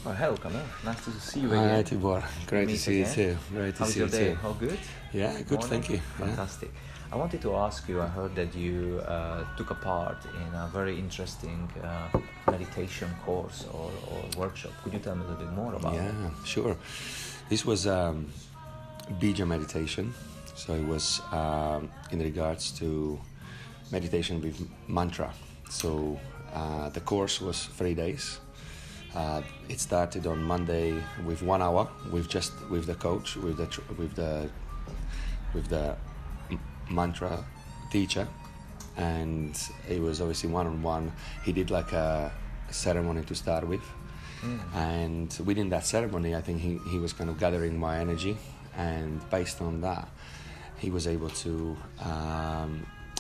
Oh, hello, Kamil. Nice to see you Hi, again. Tibor. Great to Meet see you again. too. Great to How's see your you day? too. All good? Yeah, good, Morning? thank you. Yeah. Fantastic. I wanted to ask you, I heard that you took a part in a very interesting meditation course or workshop. Could you tell me a little bit more about it? Yeah, sure. This was Beeja meditation. So it was in regards to meditation with mantra. So the course was 3 days. It started on Monday with 1 hour with the coach with the mantra teacher, and it was obviously one-on-one. He did like a ceremony to start with, and within that ceremony I think he was kind of gathering my energy, and based on that he was able to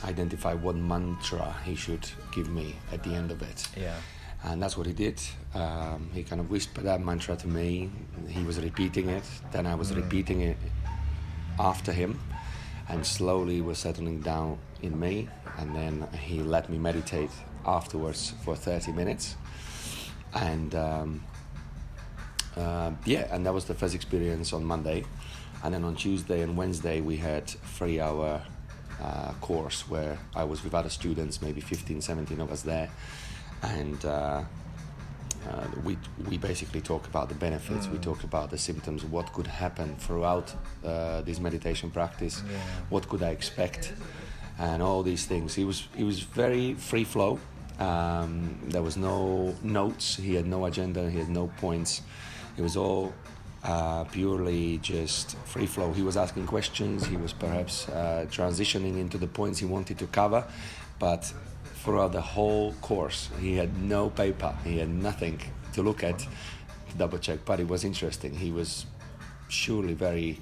identify what mantra he should give me at the end of it. Yeah. And that's what he did. He kind of whispered that mantra to me. He was repeating it. Then I was repeating it after him, and slowly was settling down in me. And then he let me meditate afterwards for 30 minutes. And and that was the first experience on Monday. And then on Tuesday and Wednesday we had 3-hour course where I was with other students, maybe 15, 17 of us there. And we basically talk about the benefits. We talk about the symptoms, what could happen throughout this meditation practice, what could I expect, and all these things. It was very free flow. There was no notes. He had no agenda. He had no points. It was all purely just free flow. He was asking questions. He was perhaps transitioning into the points he wanted to cover, but throughout the whole course he had no paper, he had nothing to look at to double check, but it was interesting. He was surely very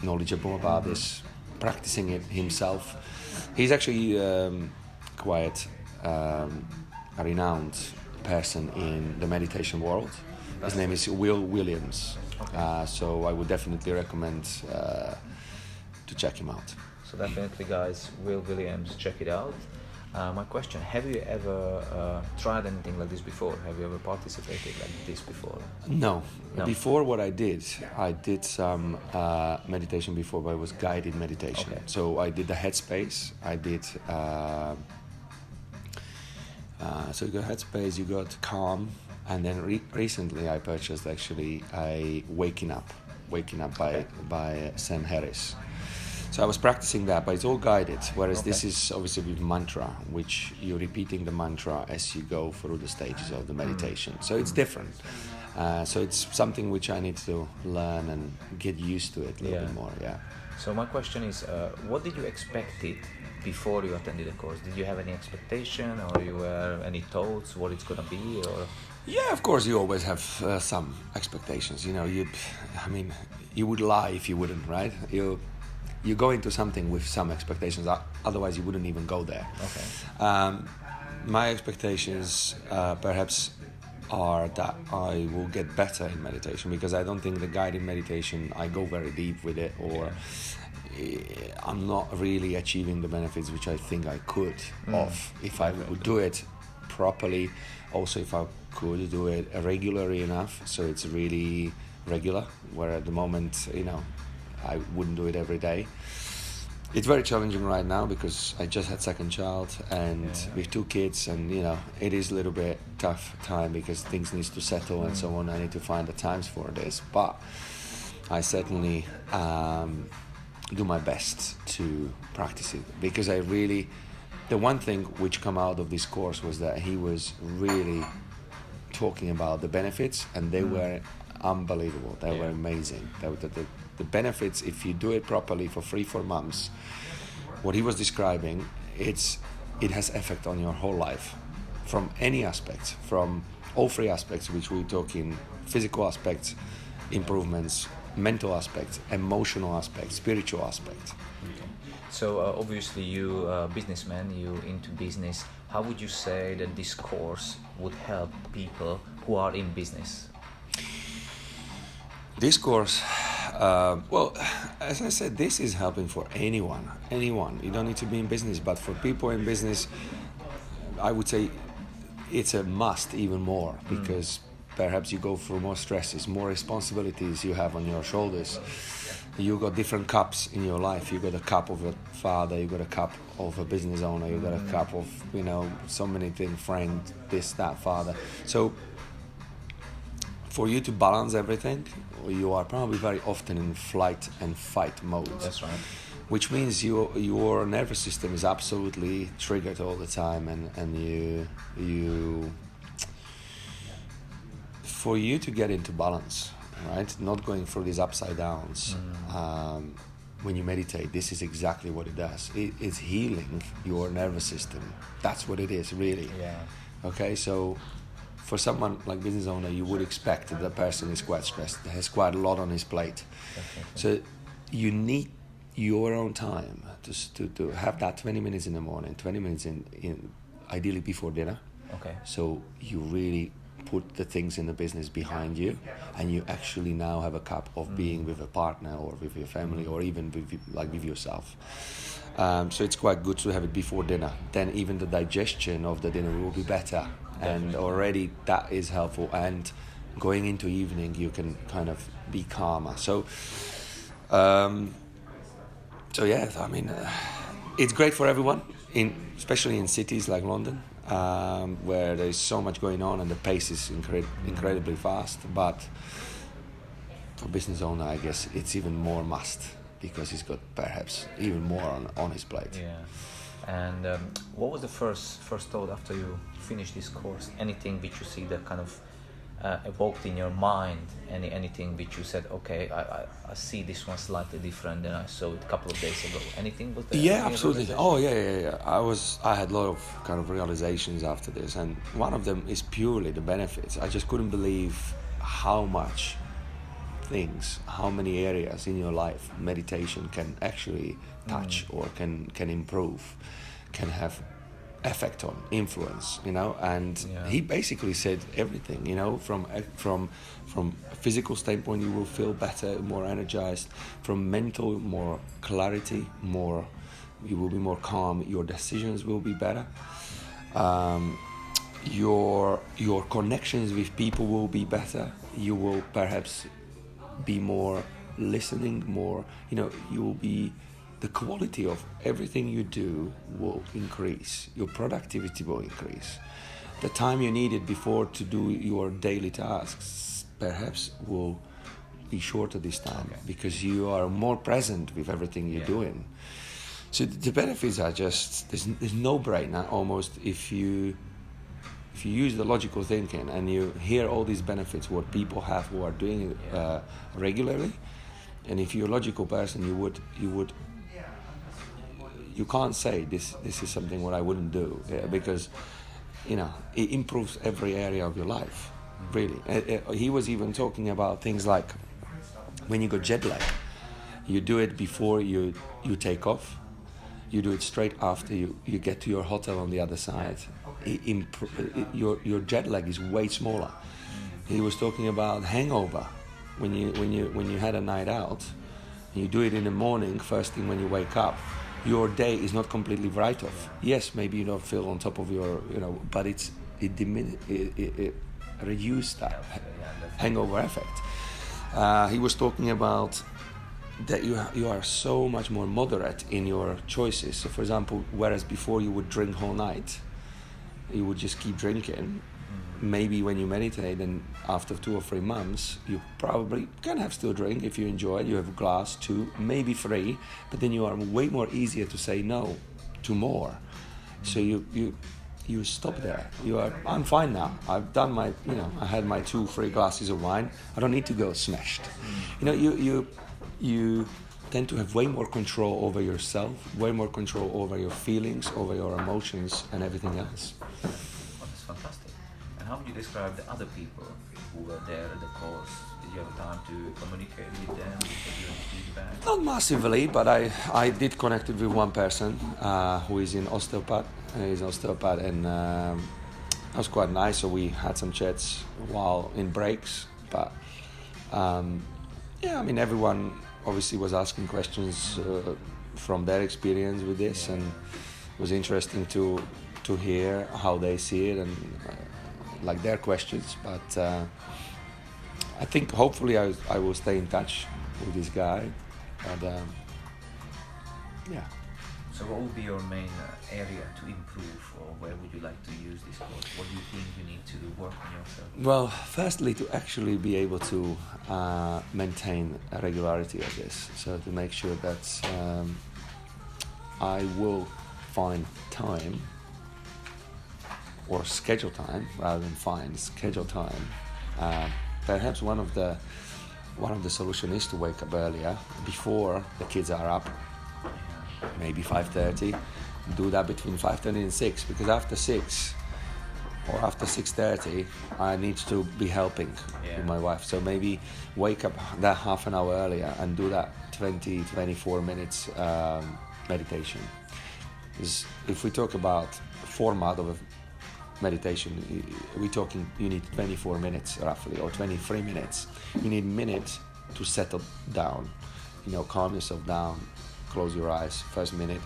knowledgeable about this, practicing it himself. He's actually quite a renowned person in the meditation world. His name is Will Williams. So I would definitely recommend to check him out. So definitely, guys, Will Williams, check it out. My question, have you ever tried anything like this before? Have you ever participated like this before? No. No. Before what I did some meditation before, but it was guided meditation. Okay. So I did the headspace. I did... so you got headspace, you got calm, and then recently I purchased actually a waking up by Sam Harris. So I was practicing that, but it's all guided, whereas this is obviously with mantra, which you're repeating the mantra as you go through the stages of the meditation. So it's different. So it's something which I need to learn and get used to it a little bit more, yeah. So my question is, what did you expect it before you attended the course? Did you have any expectation, or you were any thoughts what it's gonna be, or? Yeah, of course you always have some expectations. You know, you would lie if you wouldn't, right? You go into something with some expectations, otherwise you wouldn't even go there. Okay. My expectations perhaps are that I will get better in meditation, because I don't think the guided meditation, I go very deep with it, or I'm not really achieving the benefits which I think I could if I would do it properly. Also, if I could do it regularly enough, so it's really regular, where at the moment, I wouldn't do it every day. It's very challenging right now because I just had second child, and with 2 kids, and it is a little bit tough time because things need to settle and so on. I need to find the times for this, but I certainly do my best to practice it, because the one thing which come out of this course was that he was really talking about the benefits, and they were unbelievable. They were amazing. The benefits, if you do it properly for 3-4 months, what he was describing, it has effect on your whole life, from any aspect, from all 3 aspects, which we're talking: physical aspects, improvements, mental aspects, emotional aspects, spiritual aspects. Okay. So obviously you businessman, you into business. How would you say that this course would help people who are in business? This course, well, as I said, this is helping for anyone. You don't need to be in business, but for people in business, I would say it's a must even more, because perhaps you go through more stresses, more responsibilities you have on your shoulders. You got different cups in your life. You got a cup of a father, you got a cup of a business owner, you got a cup of, so many things, friend, this, that, father. So for you to balance everything, you are probably very often in flight and fight mode. That's right. Which means your nervous system is absolutely triggered all the time, and you for you to get into balance, right? Not going through these upside downs. When you meditate, this is exactly what it does. It's healing your nervous system. That's what it is, really. Yeah. Okay, so for someone like business owner, you would expect that the person is quite stressed, has quite a lot on his plate. Definitely. So you need your own time to have that 20 minutes in the morning, 20 minutes in ideally before dinner. Okay. So you really put the things in the business behind you, and you actually now have a cup of being with a partner or with your family or even with yourself. So it's quite good to have it before dinner. Then even the digestion of the dinner will be better. And already that is helpful. And going into evening, you can kind of be calmer. So yeah, I mean, it's great for everyone, especially in cities like London, where there's so much going on and the pace is incredibly fast. But for business owner, I guess it's even more must, because he's got perhaps even more on his plate. Yeah. And what was the first thought after you finished this course? Anything which you see that kind of evoked in your mind? Anything which you said, okay, I see this one slightly different than I saw it a couple of days ago? Anything was there? Yeah, absolutely. Oh, yeah. I had a lot of kind of realizations after this, and one of them is purely the benefits. I just couldn't believe how many areas in your life meditation can actually touch or can improve, can have effect on, influence, and he basically said everything, from a physical standpoint, you will feel better, more energized, from mental, more clarity, you will be more calm, your decisions will be better, your connections with people will be better, you will perhaps be more listening, more, you will be, the quality of everything you do will increase, your productivity will increase, the time you needed before to do your daily tasks perhaps will be shorter this time, because you are more present with everything you're doing. So the benefits are just, there's no brainer almost if you use the logical thinking and you hear all these benefits, what people have who are doing it regularly, and if you're a logical person, you can't say this is something what I wouldn't do, because it improves every area of your life, really. He was even talking about things like when you got jet lag, you do it before you take off, you do it straight after you get to your hotel on the other side. Your jet lag is way smaller. He was talking about hangover. When you had a night out, and you do it in the morning, first thing when you wake up, your day is not completely write off. Yes, maybe you don't feel on top of your, but it reduced that hangover effect. He was talking about that you are so much more moderate in your choices. So for example, whereas before you would drink whole night, you would just keep drinking. Maybe when you meditate, and after 2 or 3 months, you probably can have still drink if you enjoy it. You have a glass, 2, maybe 3, but then you are way more easier to say no to more. So you stop there. I'm fine now. I've done my, I had my 2-3 glasses of wine. I don't need to go smashed. You tend to have way more control over yourself, way more control over your feelings, over your emotions, and everything else. Oh, that's fantastic. And how would you describe the other people who were there at the course? Did you have time to communicate with them? Did you have feedback? Not massively, but I did connect with one person who is an osteopath. He's an osteopath, and that was quite nice. So we had some chats while in breaks. But everyone obviously was asking questions from their experience with this, and it was interesting to to hear how they see it and like their questions. But I think hopefully I will stay in touch with this guy. And yeah. So what would be your main area to improve, or where would you like to use this course? What do you think you need to work on yourself? Well, firstly, to actually be able to maintain a regularity of this, so to make sure that I will find time, or schedule time rather than find, schedule time. Perhaps one of the solution is to wake up earlier, before the kids are up, maybe 5:30. Do that between 5:30 and 6, because after 6 or after 6:30 I need to be helping with my wife. So maybe wake up that half an hour earlier and do that 24 minutes meditation. Because if we talk about format of a meditation, we're talking you need 24 minutes roughly, or 23 minutes. You need a minute to settle down, calm yourself down, close your eyes, first minute,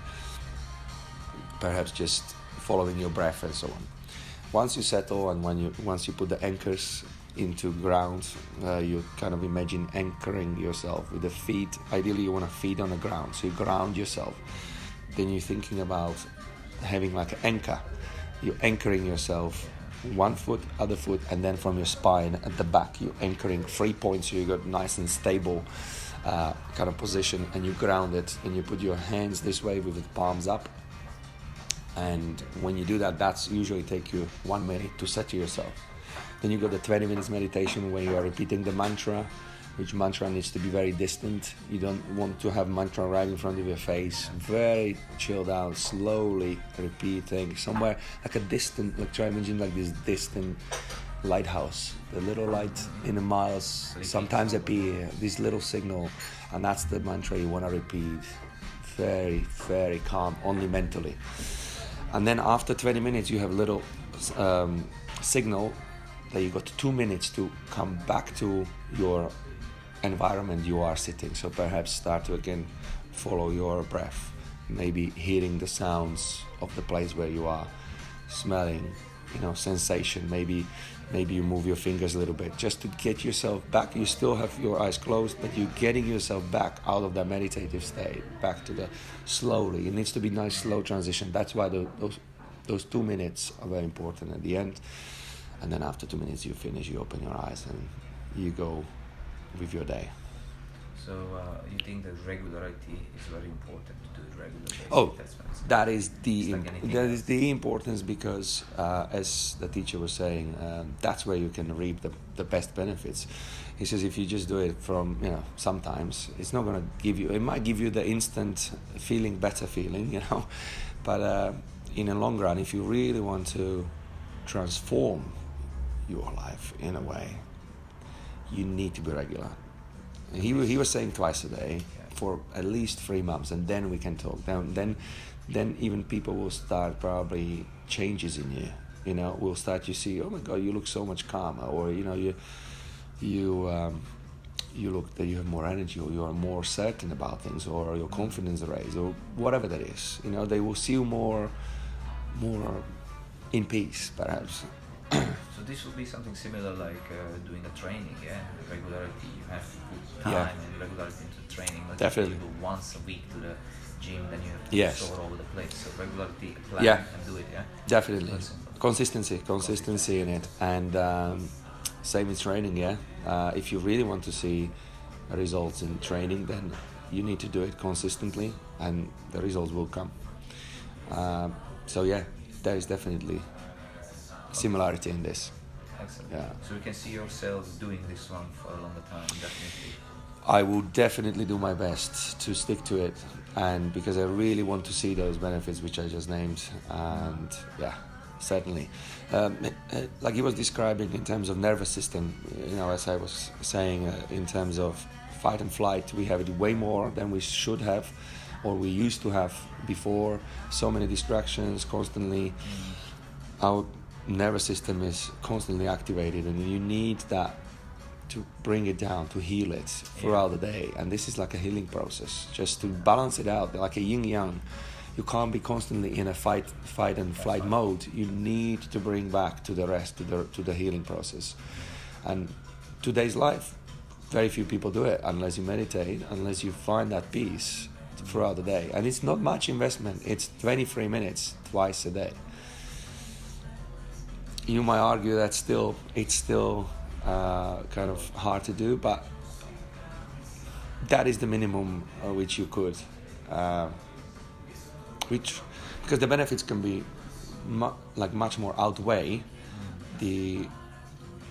perhaps just following your breath and so on. Once you settle, and once you put the anchors into ground, you kind of imagine anchoring yourself with the feet. Ideally you want to feet on the ground, so you ground yourself. Then you're thinking about having like an anchor. You're anchoring yourself, one foot, other foot, and then from your spine at the back you're anchoring 3 points, so you got nice and stable kind of position, and you ground it, and you put your hands this way with the palms up. And when you do that, that's usually take you 1 minute to settle yourself. Then you got the 20 minutes meditation where you are repeating the mantra, which mantra needs to be very distant. You don't want to have mantra right in front of your face. Very chilled out, slowly repeating somewhere like a distant, like try imagine like this distant lighthouse. The little light in the miles sometimes appear, this little signal, and that's the mantra you want to repeat. Very, very calm, only mentally. And then after 20 minutes you have a little signal that you got 2 minutes to come back to your environment you are sitting. So perhaps start to again follow your breath, maybe hearing the sounds of the place where you are, smelling, sensation. Maybe you move your fingers a little bit just to get yourself back. You still have your eyes closed, but you're getting yourself back out of that meditative state, back to the slowly. It needs to be nice, slow transition. That's why those 2 minutes are very important at the end. And then after 2 minutes you finish, you open your eyes and you go with your day. So you think that regularity is very important to do it regularly? Oh, that is the importance, because as the teacher was saying, that's where you can reap the best benefits. He says if you just do it from, sometimes it's not going to give you, it might give you the instant better feeling, but in the long run, if you really want to transform your life in a way, you need to be regular. He was saying twice a day for at least 3 months, and then we can talk. Then even people will start probably changes in you. Will start to see, oh my God, you look so much calmer, or you look that you have more energy, or you are more certain about things, or your confidence raised, or whatever that is. They will see you more in peace, perhaps. So this will be something similar like doing a training, regularity. You have good time and regularity into training. Not Definitely. You go once a week to the gym, then you have to go all over the place. So regularity, plan and do it, Definitely. Consistency in it. And same in training, if you really want to see results in training, then you need to do it consistently, and the results will come. There is definitely similarity in this. Excellent. So you can see yourselves doing this one for a longer time, definitely. I will definitely do my best to stick to it, and because I really want to see those benefits which I just named, and certainly. Like he was describing in terms of nervous system, as I was saying, in terms of fight and flight, we have it way more than we should have, or we used to have before. So many distractions constantly. Our nervous system is constantly activated, and you need that to bring it down, to heal it throughout the day. And this is like a healing process, just to balance it out, like a yin yang. you can't be constantly in a fight and flight mode. You need to bring back to the rest, to the healing process. And today's life, very few people do it unless you meditate, unless you find that peace throughout the day. And it's not much investment. It's 23 minutes twice a day. You might argue that it's still kind of hard to do, but that is the minimum which you could, because the benefits can be much more outweigh the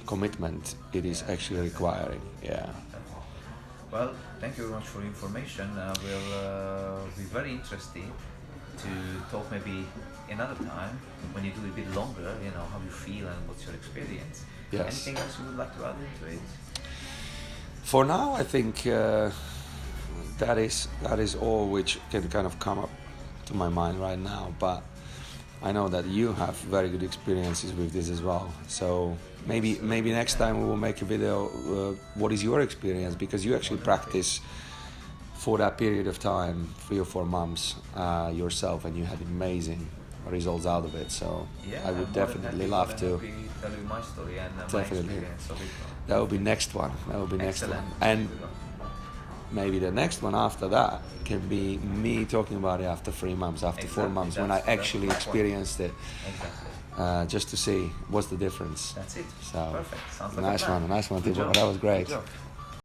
commitment it is actually requiring. Yeah. Well, thank you very much for the information. We'll be very interested to talk maybe another time when you do a bit longer, you know, how you feel and what's your experience. Yes. Anything else you would like to add into it? For now, I think that is all which can kind of come up to my mind right now. But I know that you have very good experiences with this as well. So maybe next time we will make a video. What is your experience? Because you actually practice for that period of time, 3 or 4 months yourself, and you had amazing results out of it. So yeah, I would definitely love to tell you my story and definitely. my experience of it. That will be next one. Excellent. And maybe the next one after that can be me talking about it after 3 months, after 4 months, when I actually experienced it. Exactly. Just to see what's the difference. That's it. So perfect. Sounds like nice a plan. one, Tibor. Good job. That was great. Good job.